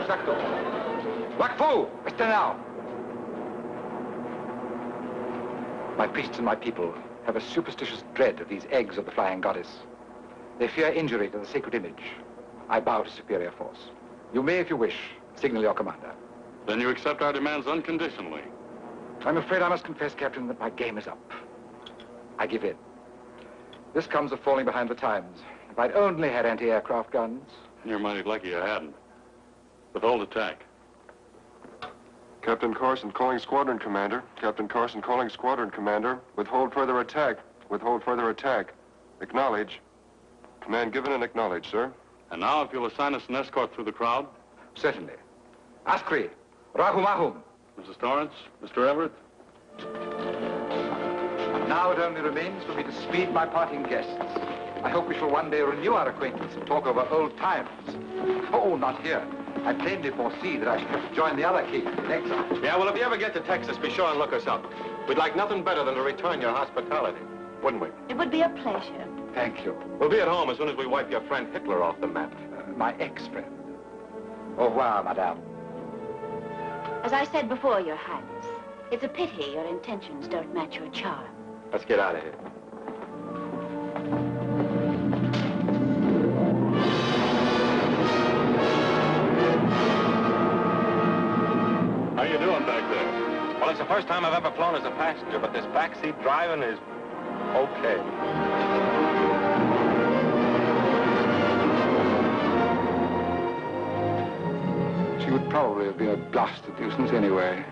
Saktu. Wakfu, Mr. Now. My priests and my people have a superstitious dread of these eggs of the flying goddess. They fear injury to the sacred image. I bow to superior force. You may, if you wish, signal your commander. Then you accept our demands unconditionally. I'm afraid I must confess, Captain, that my game is up. I give in. This comes of falling behind the times. If I'd only had anti-aircraft guns. You're mighty lucky you hadn't. Withhold attack. Captain Carson calling Squadron Commander. Captain Carson calling Squadron Commander. Withhold further attack. Withhold further attack. Acknowledge. Command given and acknowledged, sir. And now, if you'll assign us an escort through the crowd. Certainly. Askri, Rahumahum. Mrs. Torrance, Mr. Everett. Now it only remains for me to speed my parting guests. I hope we shall one day renew our acquaintance and talk over old times. Oh, not here. I plainly foresee that I shall have to join the other kings in exile. Yeah, well, if you ever get to Texas, be sure and look us up. We'd like nothing better than to return your hospitality, wouldn't we? It would be a pleasure. Thank you. We'll be at home as soon as we wipe your friend Hitler off the map. My ex-friend. Au revoir, madame. As I said before, Your Highness, it's a pity your intentions don't match your charm. Let's get out of here. How you doing back there? Well, it's the first time I've ever flown as a passenger, but this backseat driving is okay. She would probably have been a blasted nuisance anyway.